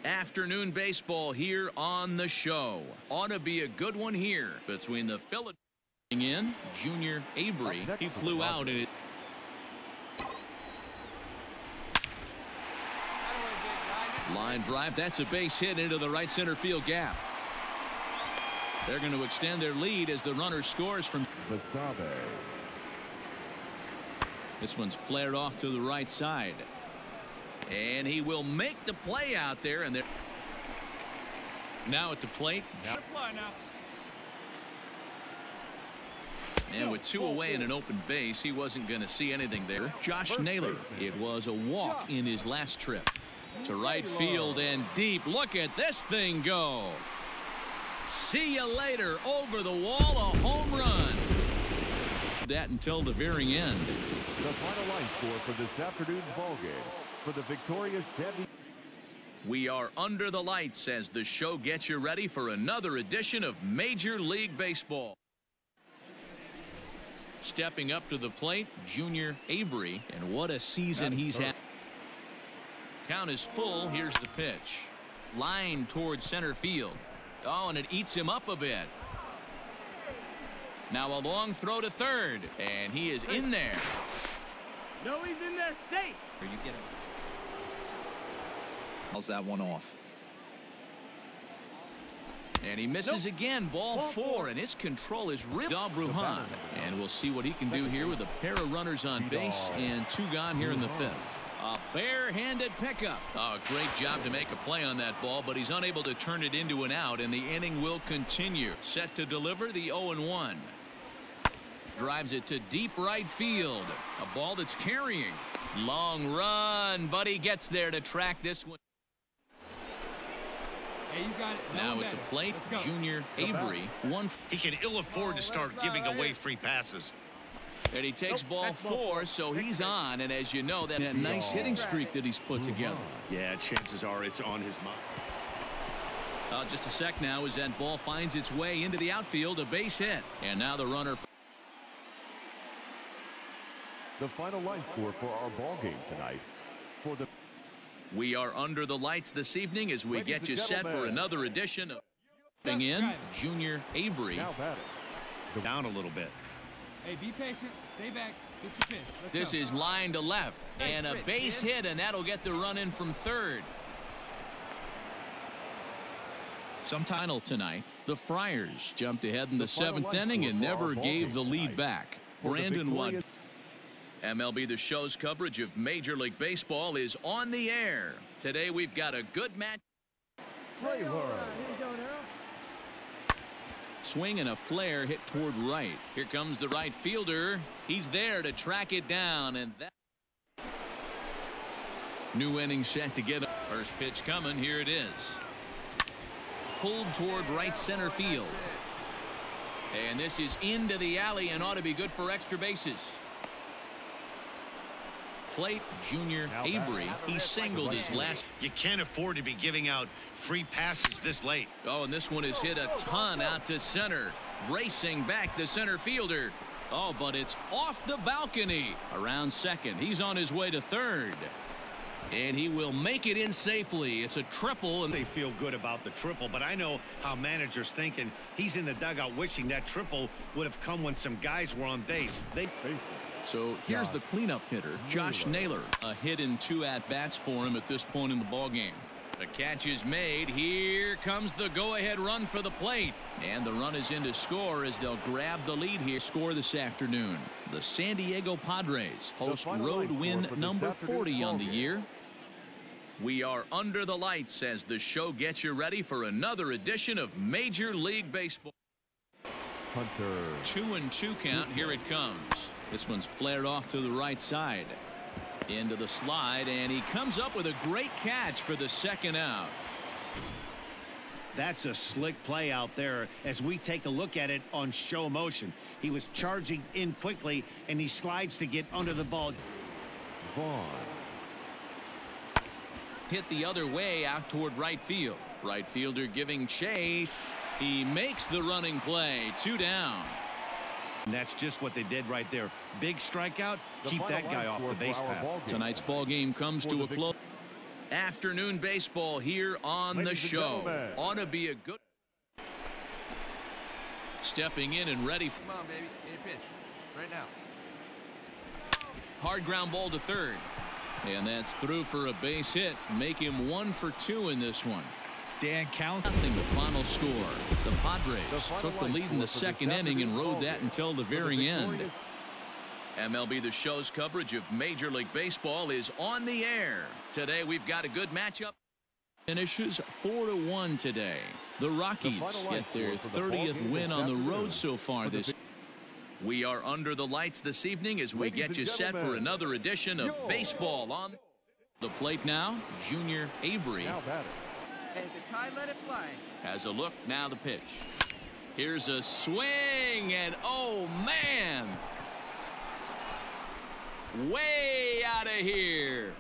Afternoon baseball here on the show. Ought to be a good one here between the Philadelphia in Junior Avery. He flew out and it. Line drive. That's a base hit into the right center field gap. They're going to extend their lead as the runner scores from. This one's flared off to the right side. And he will make the play out there. And they're now at the plate. And with two away and an open base, he wasn't going to see anything there. Josh Naylor. It was a walk in his last trip. To right field and deep. Look at this thing go. See you later. Over the wall, a home run. That until the very end. The final line score for this afternoon's ball game for the victorious San Diego. We are under the lights as the show gets you ready for another edition of Major League Baseball. Stepping up to the plate, Junior Avery, and what a season he's had. Count is full. Here's the pitch. Line towards center field. Oh, and it eats him up a bit. Now a long throw to third, and he is in there. No, he's in there safe. Are you getting? How's that one off? And he misses again. Ball four, and his control is really Bruhan. And we'll see what he can do here with a pair of runners on base and two gone here in the fifth. A bare-handed pickup. Oh, great job to make a play on that ball, but he's unable to turn it into an out, and the inning will continue. Set to deliver the 0-1. Drives it to deep right field. A ball that's carrying. Long run, but he gets there to track this one. Hey, you got it. Now at the plate, Junior Avery. He can ill afford to start giving away free passes. And he takes ball four, so he's on. And as you know, that nice hitting streak that he's put together. Yeah, chances are it's on his mind. Just a sec now as that ball finds its way into the outfield, a base hit. And now the runner. The final line score for our ball game tonight. We are under the lights this evening as we get you set for another edition of in Junior Avery. Down a little bit. Hey, be patient. Stay back. This is line to left and a base hit, and that'll get the run in from third. Final tonight, the Friars jumped ahead in the seventh inning and never gave the lead back. Brandon Watt. MLB The Show's coverage of Major League Baseball is on the air. Today we've got a good match. Swing and a flare hit toward right. Here comes the right fielder. He's there to track it down, and that new inning set to get up. First pitch coming. Here it is. Pulled toward right center field. And this is into the alley and ought to be good for extra bases. Plate, Junior Avery. He singled his last. You can't afford to be giving out free passes this late. Oh, and this one is hit a ton out to center. Racing back the center fielder. Oh, but it's off the balcony. Around second. He's on his way to third. And he will make it in safely. It's a triple. And they feel good about the triple, but I know how managers think, and he's in the dugout wishing that triple would have come when some guys were on base. So here's the cleanup hitter, Josh Naylor. A hit in 2 at-bats for him at this point in the ballgame. The catch is made. Here comes the go-ahead run for the plate. And the run is in to score as they'll grab the lead here. Score this afternoon. The San Diego Padres host road win number 40 on the year. We are under the lights as the show gets you ready for another edition of Major League Baseball. 2-2 count. Here it comes. This one's flared off to the right side. Into the slide, and he comes up with a great catch for the second out. That's a slick play out there as we take a look at it on show motion. He was charging in quickly, and he slides to get under the ball. Hit the other way out toward right field. Right fielder giving chase. He makes the running play. 2 down. And that's just what they did right there. Big strikeout. Keep that guy off the base path. Tonight's ball game comes to a close. Afternoon baseball here on the show. Ought to be a good. Stepping in and ready. Come on, baby. Need a pitch. Right now. Hard ground ball to third. And that's through for a base hit. Make him 1 for 2 in this one. Dan count. Nothing. The final score. The Padres took the lead in the second inning and rode that until the very end. MLB The Show's coverage of Major League Baseball is on the air. Today we've got a good matchup. Finishes 4-1 today. The Rockies get their 30th win on the road so far this season. We are under the lights this evening as we get you set for another edition of baseball. On the plate now, Junior Avery. Hey, if it's high, let it fly. Has a look. Now the pitch. Here's a swing, and oh man, way out of here.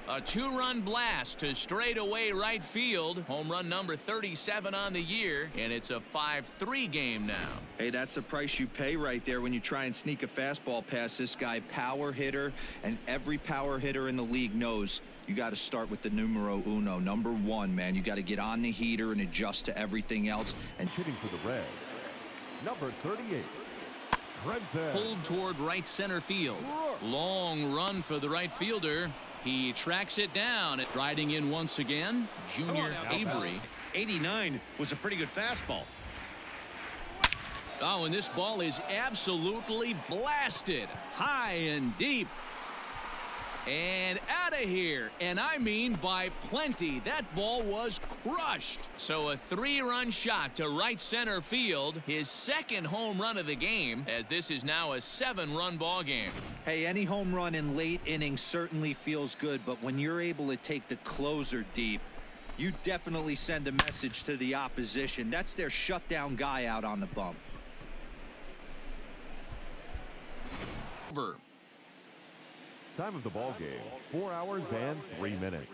A 2-run blast to straightaway right field. Home run number 37 on the year, and it's a 5-3 game now. Hey, that's the price you pay right there when you try and sneak a fastball past this guy. Power hitter, and every power hitter in the league knows you got to start with the numero uno, number 1, man. You got to get on the heater and adjust to everything else. And hitting for the Reds, number 38. Pulled toward right center field. Long run for the right fielder. He tracks it down. Riding in once again, Junior Avery. 89 was a pretty good fastball. Oh, and this ball is absolutely blasted. High and deep. And out of here. And I mean by plenty. That ball was crushed. So a 3-run shot to right center field. His second home run of the game, as this is now a 7-run ball game. hey, any home run in late innings certainly feels good, but when you're able to take the closer deep, you definitely send a message to the opposition. That's their shutdown guy out on the bump. Over. Time of the ball game, 4 hours and 3 minutes.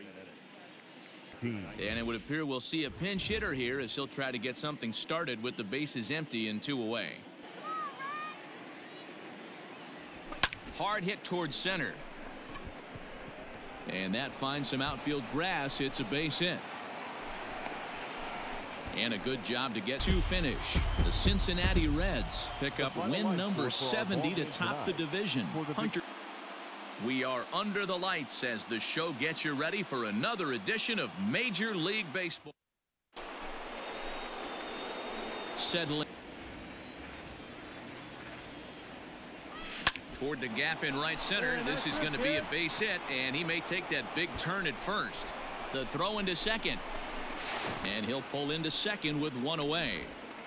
And it would appear we'll see a pinch hitter here as he'll try to get something started with the bases empty and 2 away. Hard hit towards center. And that finds some outfield grass. It's a base hit. And a good job to get to finish. The Cincinnati Reds pick up win number 70 to top the division. Hunter. We are under the lights as the show gets you ready for another edition of Major League Baseball. Settling toward the gap in right center. This is going to be a base hit, and he may take that big turn at first. The throw into second, and he'll pull into second with 1 away.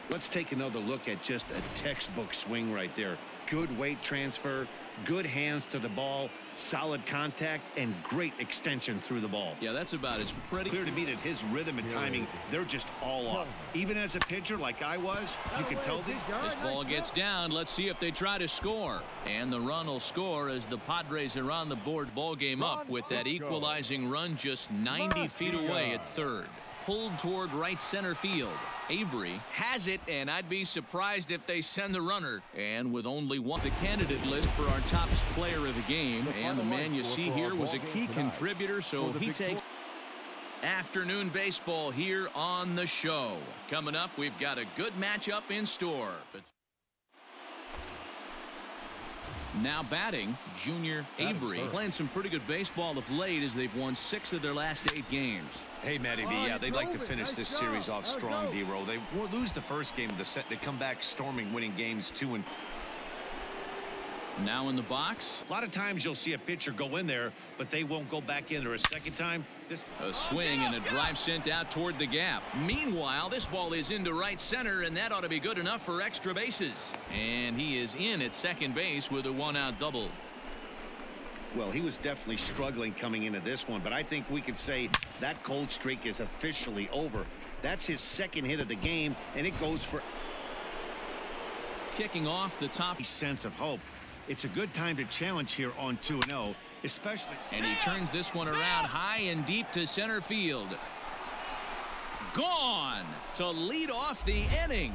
Let's take another look at just a textbook swing right there. Good weight transfer, good hands to the ball, solid contact, and great extension through the ball. Yeah, that's about as pretty. Clear to me that his rhythm and timing, they're just all off. Even as a pitcher like I was, you can tell this ball gets down. Let's see if they try to score. And the run will score as the Padres are on the board. Ball game up with that equalizing run just 90 feet away at third. Pulled toward right center field. Avery has it, and I'd be surprised if they send the runner. And with only one, the candidate list for our top player of the game, and the man you see here was a key contributor, so he takes. Afternoon baseball here on the show. Coming up, we've got a good matchup in store. But now batting, Junior Avery, playing some pretty good baseball of late as they've won 6 of their last 8 games. Hey, Matty B, yeah, they'd like to finish this series off strong, D-Roll. They lose the first game of the set. They come back storming, winning games 2 and. Now in the box. A lot of times you'll see a pitcher go in there, but they won't go back in there a second time. A swing and a drive sent out toward the gap. Meanwhile, this ball is into right center, and that ought to be good enough for extra bases. And he is in at second base with a 1-out double. Well, he was definitely struggling coming into this one, but I think we could say that cold streak is officially over. That's his second hit of the game, and it goes for kicking off the top. Sense of hope. It's a good time to challenge here on 2-0, especially. And he turns this one around high and deep to center field. Gone to lead off the inning.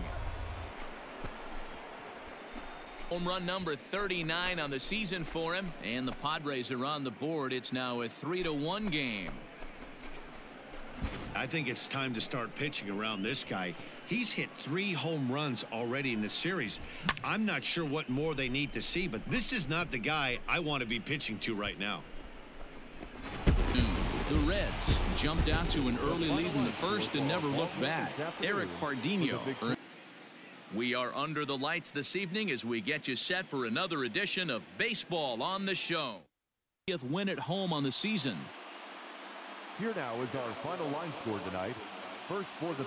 Home run number 39 on the season for him, and the Padres are on the board. It's now a 3-1 game. I think it's time to start pitching around this guy. He's hit 3 home runs already in the series. I'm not sure what more they need to see, but this is not the guy I want to be pitching to right now. The Reds jumped out to an early lead in the first and never looked back. Eric Pardinho. We are under the lights this evening as we get you set for another edition of Baseball on the Show. 50th win at home on the season. Here now is our final line score tonight. First for the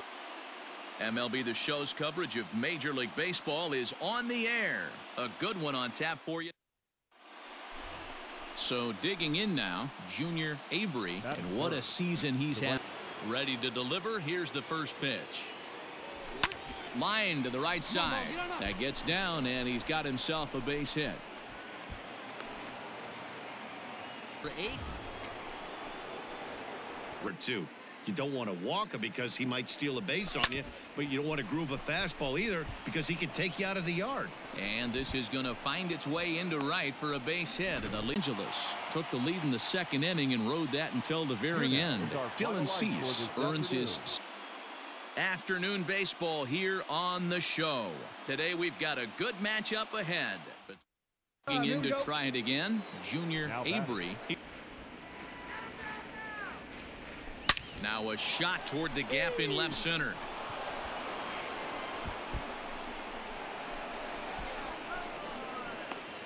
MLB The Show's coverage of Major League Baseball is on the air. A good one on tap for you. So digging in now, Junior Avery, and what a season he's had. Ready to deliver. Here's the first pitch. Line to the right side. That gets down, and he's got himself a base hit. For 8. For 2. You don't want to walk him because he might steal a base on you, but you don't want to groove a fastball either because he can take you out of the yard. And this is going to find its way into right for a base hit. The Angeles took the lead in the second inning and rode that until the very end. Dylan Cease earns his afternoon baseball here on the show. Today we've got a good matchup ahead. But in to try it again, Junior Avery. Now a shot toward the gap in left center.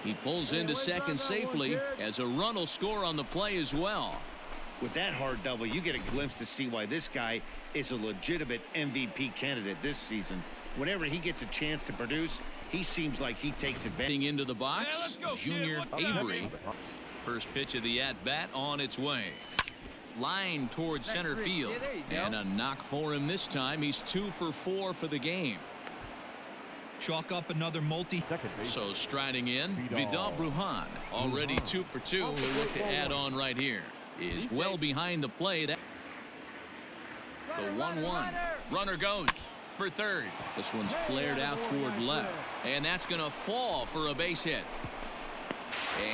He pulls into second safely as a run will score on the play as well. With that hard double, you get a glimpse to see why this guy is a legitimate MVP candidate this season. Whenever he gets a chance to produce, he seems like he takes advantage. Into the box, Junior Avery. First pitch of the at-bat on its way. Line towards center field, and a knock for him this time. He's 2 for 4 for the game. Chalk up another multi. So striding in, Vidal Brujan, already 2 for 2. We'll look to add on right here. Is well behind the plate. The 1-1. Runner goes for third. This one's flared out toward left, and that's going to fall for a base hit.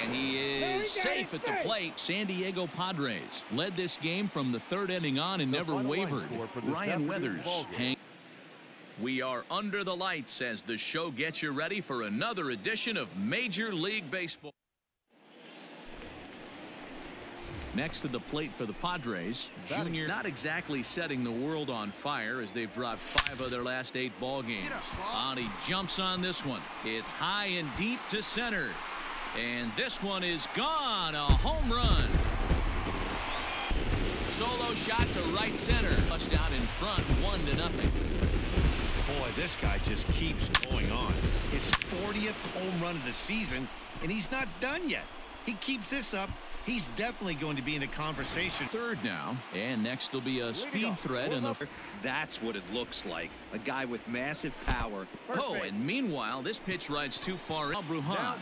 And he is safe at the plate. San Diego Padres led this game from the third inning on and never wavered. Ryan Weathers. We are under the lights as the show gets you ready for another edition of Major League Baseball. Next to the plate for the Padres, Junior not exactly setting the world on fire as they've dropped 5 of their last 8 ball games. He jumps on this one. It's high and deep to center. And this one is gone. A home run. Solo shot to right center. Touched out in front, 1-0. Boy, this guy just keeps going on. His 40th home run of the season, and he's not done yet. He keeps this up. He's definitely going to be in the conversation. Third now, and next will be a speed threat in the. That's what it looks like. A guy with massive power. Oh, and meanwhile, this pitch rides too far. Brujan.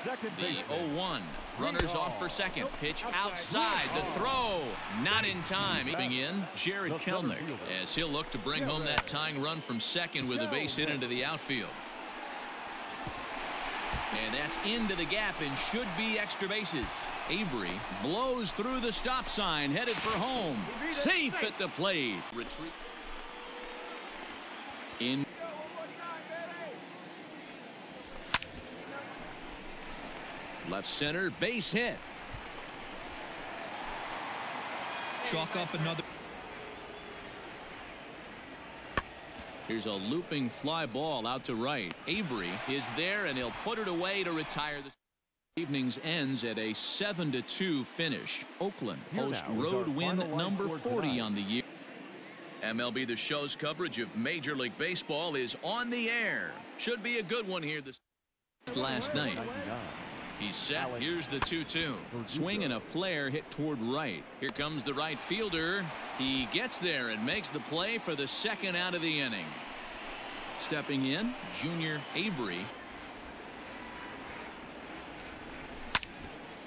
The 0-1. Runners off for second. Pitch outside. The throw. Not in time. Coming in, Jared Kelnick, as he'll look to bring home that tying run from second with a base hit into the outfield. And that's into the gap and should be extra bases. Avery blows through the stop sign, headed for home. Safe at the plate. Retreat. In. Left center, base hit. Chalk up another. Here's a looping fly ball out to right. Avery is there, and he'll put it away to retire. The evening's ends at a 7-2 finish. Oakland post road win number 40 on the year. MLB The Show's coverage of Major League Baseball is on the air. Should be a good one here this last night. He's set. Here's the 2-2. Swing and a flare hit toward right. Here comes the right fielder. He gets there and makes the play for the second out of the inning. Stepping in, Junior Avery.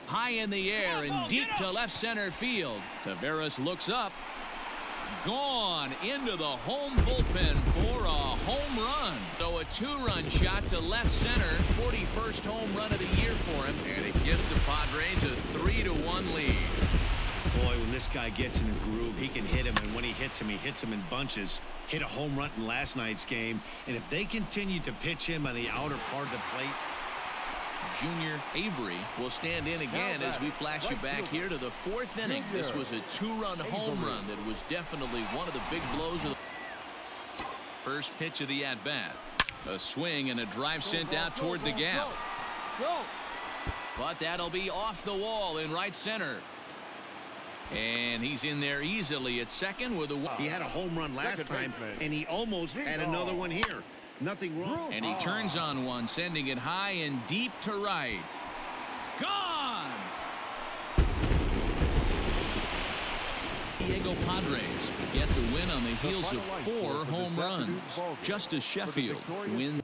High in the air and deep to left center field. Taveras looks up. Gone into the home bullpen for a home run. So a 2-run shot to left center. 41st home run of the year for him. And it gives the Padres a 3-1 lead. Boy, when this guy gets in a groove, he can hit him. And when he hits him in bunches. Hit a home run in last night's game. And if they continue to pitch him on the outer part of the plate. Junior Avery will stand in again as we flash you back here to the 4th inning. This was a 2-run home run that was definitely one of the big blows of the first pitch of the at-bat. A swing and a drive sent out toward the gap. But that'll be off the wall in right center. And he's in there easily at second with a. He had a home run last time, and he almost had another one here. Nothing wrong. And he turns on one, sending it high and deep to right. Gone! San Diego Padres get the win on the heels of 4 home runs. Justice Sheffield wins.